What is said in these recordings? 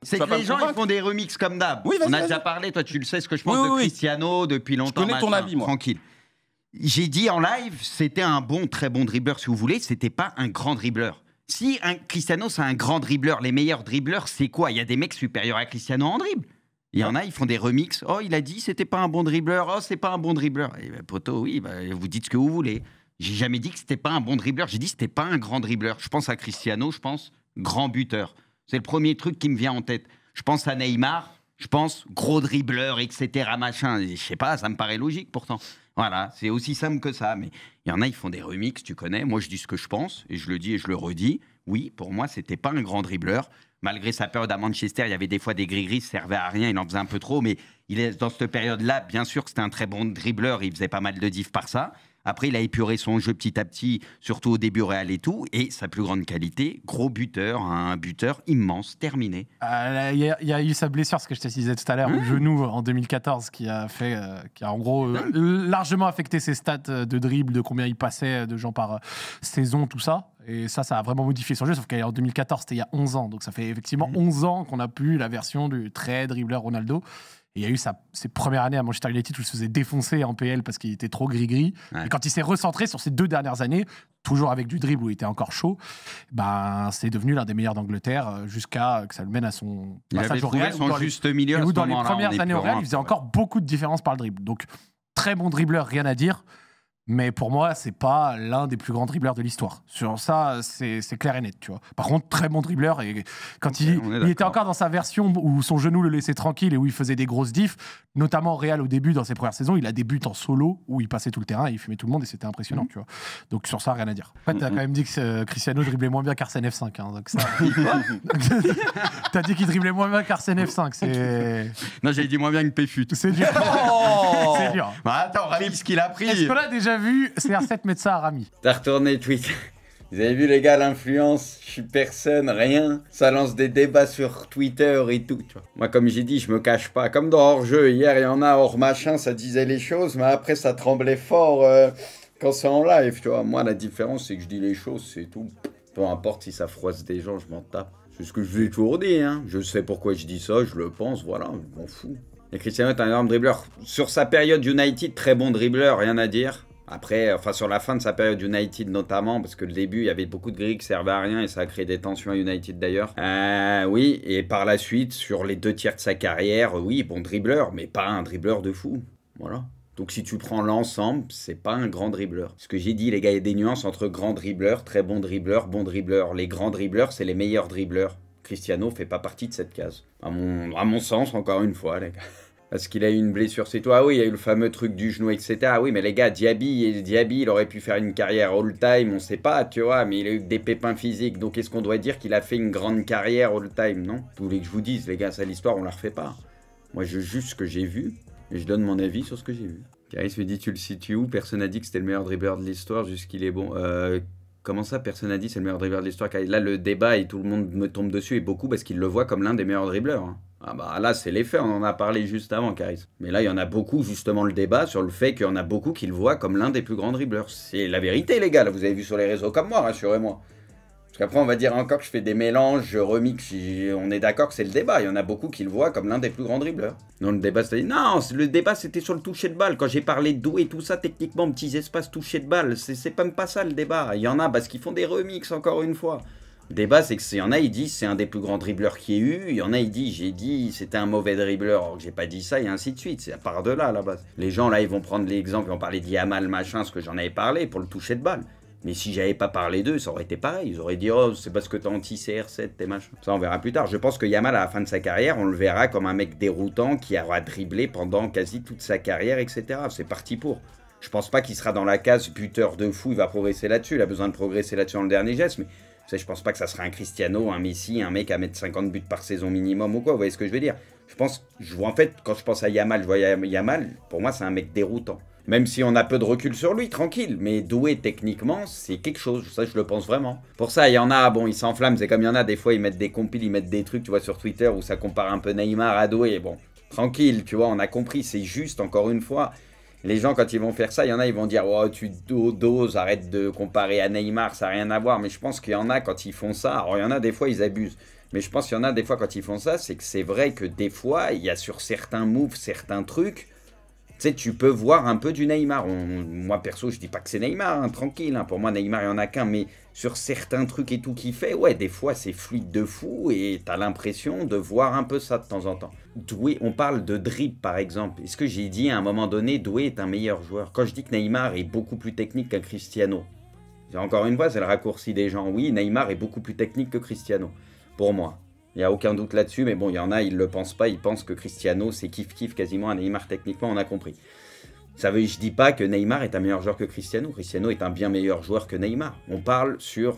C'est que les gens ils font des remixes comme d'hab. Oui, on a déjà parlé, toi tu le sais ce que je pense de Cristiano depuis longtemps. Je connais ton avis, moi. Tranquille. J'ai dit en live, c'était un très bon dribbleur si vous voulez, c'était pas un grand dribbleur. Si Cristiano c'est un grand dribbleur, les meilleurs dribbleurs c'est quoi? Il y a des mecs supérieurs à Cristiano en dribble. Il y en a, ils font des remixes. Oh, il a dit c'était pas un bon dribbleur. Oh, c'est pas un bon dribbleur. Et ben, poto, oui, vous dites ce que vous voulez. J'ai jamais dit que c'était pas un bon dribbleur. J'ai dit c'était pas un grand dribbleur. Je pense à Cristiano, je pense grand buteur. C'est le premier truc qui me vient en tête. Je pense à Neymar, je pense gros dribbleur, etc. Machin. Je sais pas, ça me paraît logique pourtant. Voilà, c'est aussi simple que ça. Mais il y en a, ils font des remixes, tu connais. Moi, je dis ce que je pense, et je le dis et je le redis. Oui, pour moi, c'était pas un grand dribbleur. Malgré sa période à Manchester, il y avait des fois des gris-gris, ça servait à rien, il en faisait un peu trop. Mais il est dans cette période-là, bien sûr que c'était un très bon dribbleur, il faisait pas mal de diff par ça. Après, il a épuré son jeu petit à petit, surtout au début Real et tout. Et sa plus grande qualité, gros buteur, un buteur immense, terminé. Il y a eu sa blessure, ce que je te disais tout à l'heure, au genou en 2014, qui a en gros largement affecté ses stats de dribble, de combien il passait de gens par saison, tout ça. Et ça a vraiment modifié son jeu, sauf qu'en 2014, c'était il y a 11 ans. Donc ça fait effectivement 11 ans qu'on a plus la version du très dribbleur Ronaldo. Et il y a eu ses premières années à Manchester United où il se faisait défoncer en PL parce qu'il était trop gris-gris. Ouais. Et quand il s'est recentré sur ces 2 dernières années, toujours avec du dribble où il était encore chaud, c'est devenu l'un des meilleurs d'Angleterre jusqu'à que ça le mène à son passage au Real. Son juste milieu. Où dans les premières années au Real, il faisait encore beaucoup de différence par le dribble. Donc, très bon dribbleur, rien à dire. Mais pour moi, c'est pas l'un des plus grands dribbleurs de l'histoire. Sur ça, c'est clair et net, tu vois. Par contre, très bon dribbleur. Et quand il était encore dans sa version où son genou le laissait tranquille et où il faisait des grosses diffs, notamment au Real au début, dans ses premières saisons, il a des buts en solo où il passait tout le terrain et il fumait tout le monde et c'était impressionnant, tu vois. Donc sur ça, rien à dire. En fait, t'as quand même dit que Cristiano driblait moins bien qu'Arsène F5. Hein, donc ça... T'as dit qu'il driblait moins bien qu'Arsène F5. C'est... Non, j'avais dit moins bien que Péfut. C'est dur. Oh c'est dur. Bah, attends, Rami, ce qu'il a pris. Est-ce qu'on a déjà vu CR7 mettre ça à Rami? T'as retourné Twitter. Vous avez vu les gars, l'influence, je suis personne, rien. Ça lance des débats sur Twitter et tout. Tu vois. Moi, comme j'ai dit, je me cache pas. Comme dans hors-jeu, hier, il y en a hors machin, ça disait les choses, mais après, ça tremblait fort quand c'est en live. Tu vois. Moi, la différence, c'est que je dis les choses, c'est tout. Peu importe si ça froisse des gens, je m'en tape. C'est ce que je vous ai toujours dit. Hein. Je sais pourquoi je dis ça, je le pense, voilà, je m'en fous. Et Cristiano est un énorme dribbleur. Sur sa période United, très bon dribbleur, rien à dire. Après, enfin sur la fin de sa période United notamment, parce que le début, il y avait beaucoup de grilles qui servaient à rien et ça a créé des tensions à United d'ailleurs. Oui, et par la suite, sur les 2 tiers de sa carrière, oui, bon dribbleur, mais pas un dribbleur de fou. Voilà. Donc si tu prends l'ensemble, c'est pas un grand dribbleur. Ce que j'ai dit, les gars, il y a des nuances entre grand dribbleur, très bon dribbleur, bon dribbleur. Les grands dribbleurs, c'est les meilleurs dribbleurs. Cristiano fait pas partie de cette case. À mon sens, encore une fois, les gars. Parce qu'il a eu une blessure, c'est toi. Ah oui, il y a eu le fameux truc du genou, etc. Ah oui, mais les gars, Diaby, il aurait pu faire une carrière all-time, on sait pas, tu vois, mais il a eu des pépins physiques. Donc est-ce qu'on doit dire qu'il a fait une grande carrière all-time? Non. Vous voulez que je vous dise, les gars, ça l'histoire, on la refait pas. Moi, je juge ce que j'ai vu et je donne mon avis sur ce que j'ai vu. Caris me dit, tu le situes où? Personne n'a dit que c'était le meilleur dribbleur de l'histoire, jusqu'il est bon. Comment ça, personne n'a dit c'est le meilleur dribbleur de l'histoire? Là, le débat et tout le monde me tombe dessus et beaucoup parce qu'il le voit comme l'un des meilleurs dribbleurs. Hein. Ah bah là, c'est les faits, on en a parlé juste avant, Caris. Mais là, il y en a beaucoup, justement, le débat sur le fait qu'il y en a beaucoup qui le voient comme l'un des plus grands dribbleurs. C'est la vérité, les gars, là, vous avez vu sur les réseaux comme moi, rassurez-moi. Parce qu'après, on va dire encore que je fais des mélanges, je remix, on est d'accord que c'est le débat. Il y en a beaucoup qui le voient comme l'un des plus grands dribbleurs. Non, le débat, c'était... Non, le débat, c'était sur le toucher de balle. Quand j'ai parlé de doué, tout ça, techniquement, petits espaces toucher de balle, c'est même pas ça, le débat. Il y en a parce qu'ils font des remixes, encore une fois. Le débat, c'est qu'il y en a, ils disent c'est un des plus grands dribbleurs qu'il y ait eu. Il y en a, ils disent j'ai dit c'était un mauvais dribbleur. Alors que j'ai pas dit ça et ainsi de suite. C'est à part de là, à la base. Les gens, là, ils vont prendre l'exemple, ils vont parler d'Yamal, machin, ce que j'en avais parlé pour le toucher de balle. Mais si j'avais pas parlé d'eux, ça aurait été pareil. Ils auraient dit oh, c'est parce que t'es anti-CR7, t'es machin. Ça, on verra plus tard. Je pense que Yamal, à la fin de sa carrière, on le verra comme un mec déroutant qui aura dribblé pendant quasi toute sa carrière, etc. C'est parti pour. Je pense pas qu'il sera dans la case buteur de fou. Il va progresser là-dessus. Il a besoin de progresser là-dessus dans le dernier geste. Mais je pense pas que ça sera un Cristiano, un Messi, un mec à mettre 50 buts par saison minimum ou quoi, vous voyez ce que je veux dire? En fait, quand je pense à Yamal, je vois Yamal, pour moi c'est un mec déroutant. Même si on a peu de recul sur lui, tranquille, mais doué techniquement, c'est quelque chose, ça je le pense vraiment. Pour ça, il y en a, bon, ils s'enflamment, c'est comme il y en a, des fois ils mettent des compiles, ils mettent des trucs, tu vois, sur Twitter où ça compare un peu Neymar à Doué, bon, tranquille, tu vois, on a compris, c'est juste, encore une fois. Les gens, quand ils vont faire ça, il y en a, ils vont dire « Oh, tu doses, arrête de comparer à Neymar, ça n'a rien à voir. » Mais je pense qu'il y en a, quand ils font ça, alors il y en a des fois, ils abusent. Mais je pense qu'il y en a des fois, quand ils font ça, c'est que c'est vrai que des fois, il y a sur certains moves, certains trucs, tu sais, tu peux voir un peu du Neymar. Moi, perso, je dis pas que c'est Neymar, hein, tranquille. Hein. Pour moi, Neymar, il n'y en a qu'un. Mais sur certains trucs et tout qu'il fait, ouais, des fois, c'est fluide de fou. Et tu as l'impression de voir un peu ça de temps en temps. Doué, on parle de dribble, par exemple. Est-ce que j'ai dit à un moment donné, Doué est un meilleur joueur? Quand je dis que Neymar est beaucoup plus technique qu'un Cristiano, encore une fois, c'est le raccourci des gens. Oui, Neymar est beaucoup plus technique que Cristiano, pour moi. Il n'y a aucun doute là-dessus, mais bon, il y en a, ils ne le pensent pas, ils pensent que Cristiano, c'est kiff-kiff quasiment à Neymar techniquement, on a compris. Je ne dis pas que Neymar est un meilleur joueur que Cristiano. Cristiano est un bien meilleur joueur que Neymar. On parle sur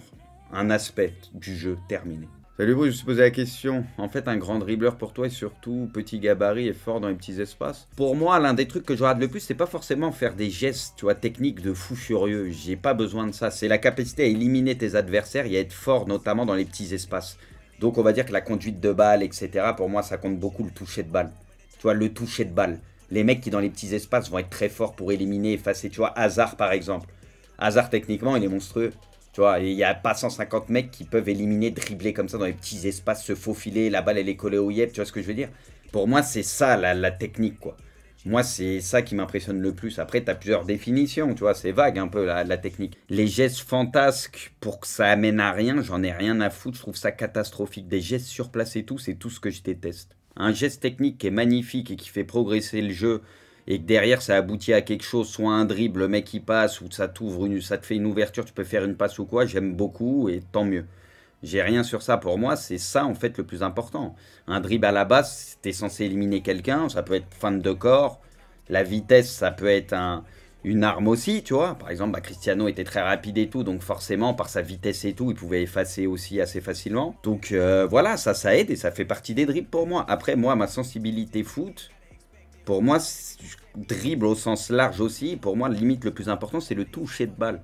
un aspect du jeu terminé. Salut vous, je me suis posé la question. En fait, un grand dribbleur pour toi est surtout petit gabarit et fort dans les petits espaces. Pour moi, l'un des trucs que je regarde le plus, c'est pas forcément faire des gestes, tu vois, techniques de fou furieux. J'ai pas besoin de ça. C'est la capacité à éliminer tes adversaires et à être fort, notamment dans les petits espaces. Donc on va dire que la conduite de balle, etc., pour moi, ça compte beaucoup le toucher de balle. Tu vois, le toucher de balle. Les mecs qui, dans les petits espaces, vont être très forts pour éliminer, effacer. Tu vois, Hazard, par exemple. Hazard, techniquement, il est monstrueux. Tu vois, il n'y a pas 150 mecs qui peuvent éliminer, dribbler comme ça dans les petits espaces, se faufiler, la balle, elle est collée au yep, tu vois ce que je veux dire? Pour moi, c'est ça, la technique, quoi. Moi, c'est ça qui m'impressionne le plus. Après, tu as plusieurs définitions, tu vois, c'est vague un peu la technique. Les gestes fantasques, pour que ça amène à rien, j'en ai rien à foutre, je trouve ça catastrophique. Des gestes sur place et tout, c'est tout ce que je déteste. Un geste technique qui est magnifique et qui fait progresser le jeu, et que derrière ça aboutit à quelque chose, soit un dribble, le mec qui passe, ou ça t'ouvre, ça te fait une ouverture, tu peux faire une passe ou quoi, j'aime beaucoup et tant mieux. J'ai rien sur ça, pour moi, c'est ça en fait le plus important. Un dribble à la base, t'es censé éliminer quelqu'un, ça peut être feinte de corps, la vitesse, ça peut être une arme aussi, tu vois. Par exemple, Cristiano était très rapide et tout, donc forcément, par sa vitesse et tout, il pouvait effacer aussi assez facilement. Donc voilà, ça aide et ça fait partie des dribbles pour moi. Après, moi, ma sensibilité foot, pour moi, dribble au sens large aussi, pour moi, limite le plus important, c'est le toucher de balle.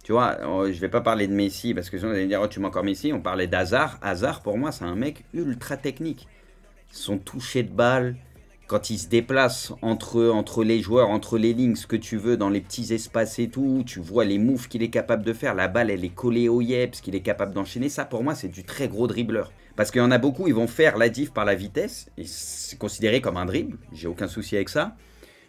Tu vois, je vais pas parler de Messi, parce que sinon, vous allez me dire, oh, tu mets encore Messi, on parlait d'Hazard. Hazard, pour moi, c'est un mec ultra technique. Son toucher de balle, quand il se déplace entre les joueurs, entre les lignes, ce que tu veux, dans les petits espaces et tout, tu vois les moves qu'il est capable de faire, la balle, elle est collée au yep, ce qu'il est capable d'enchaîner, ça, pour moi, c'est du très gros dribbleur. Parce qu'il y en a beaucoup, ils vont faire la diff par la vitesse, et c'est considéré comme un dribble, j'ai aucun souci avec ça.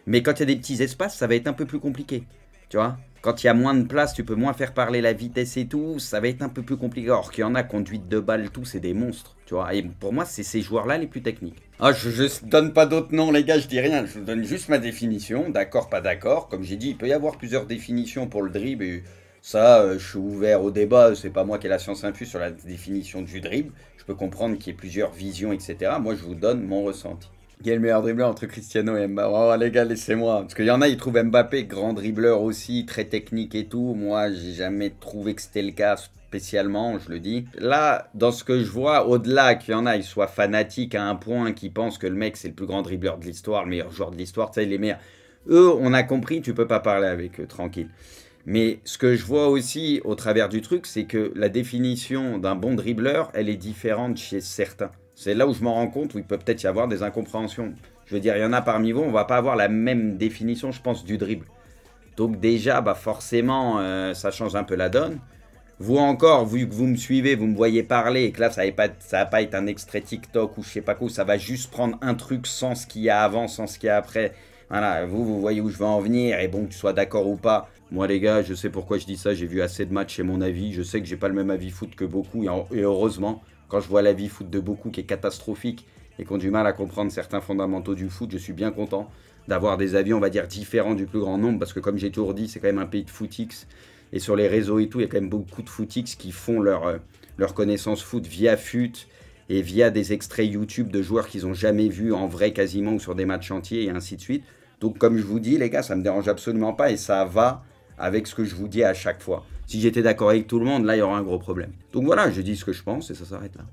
Mais quand il y a des petits espaces, ça va être un peu plus compliqué, tu vois. Quand il y a moins de place, tu peux moins faire parler la vitesse et tout, ça va être un peu plus compliqué. Or qu'il y en a, conduite de balle, tout, c'est des monstres, tu vois. Et pour moi, c'est ces joueurs-là les plus techniques. Ah, je donne pas d'autres noms, les gars, je dis rien. Je vous donne juste ma définition, d'accord, pas d'accord. Comme j'ai dit, il peut y avoir plusieurs définitions pour le dribble. Et ça, je suis ouvert au débat. C'est pas moi qui ai la science infuse sur la définition du dribble. Je peux comprendre qu'il y ait plusieurs visions, etc. Moi, je vous donne mon ressenti. Qui est le meilleur dribbleur entre Cristiano et Mbappé? Oh les gars, laissez-moi. Parce qu'il y en a, ils trouvent Mbappé grand dribbleur aussi, très technique et tout. Moi, j'ai jamais trouvé que c'était le cas spécialement, je le dis. Là, dans ce que je vois, au-delà qu'il y en a, ils soient fanatiques à un point qu'ils pensent que le mec, c'est le plus grand dribbleur de l'histoire, le meilleur joueur de l'histoire, tu sais, les meilleurs. Eux, on a compris, tu peux pas parler avec eux, tranquille. Mais ce que je vois aussi au travers du truc, c'est que la définition d'un bon dribbleur, elle est différente chez certains. C'est là où je m'en rends compte, où il peut peut-être y avoir des incompréhensions. Je veux dire, il y en a parmi vous, on va pas avoir la même définition, je pense, du dribble. Donc déjà, forcément, ça change un peu la donne. Vous encore, vu que vous me suivez, vous me voyez parler, et que là, ça va pas être un extrait TikTok ou je sais pas quoi, ça va juste prendre un truc sans ce qu'il y a avant, sans ce qu'il y a après. Voilà, vous voyez où je veux en venir, et bon, que tu sois d'accord ou pas. Moi, les gars, je sais pourquoi je dis ça, j'ai vu assez de matchs et mon avis. Je sais que j'ai pas le même avis foot que beaucoup, et heureusement. Quand je vois l'avis foot de beaucoup qui est catastrophique et qui ont du mal à comprendre certains fondamentaux du foot, je suis bien content d'avoir des avis, on va dire, différents du plus grand nombre. Parce que comme j'ai toujours dit, c'est quand même un pays de footix. Et sur les réseaux et tout, il y a quand même beaucoup de footix qui font leur connaissance foot via FUT et via des extraits YouTube de joueurs qu'ils n'ont jamais vus en vrai quasiment ou sur des matchs entiers et ainsi de suite. Donc comme je vous dis, les gars, ça me dérange absolument pas et ça va avec ce que je vous dis à chaque fois. Si j'étais d'accord avec tout le monde, là, il y aura un gros problème. Donc voilà, je dis ce que je pense et ça s'arrête là.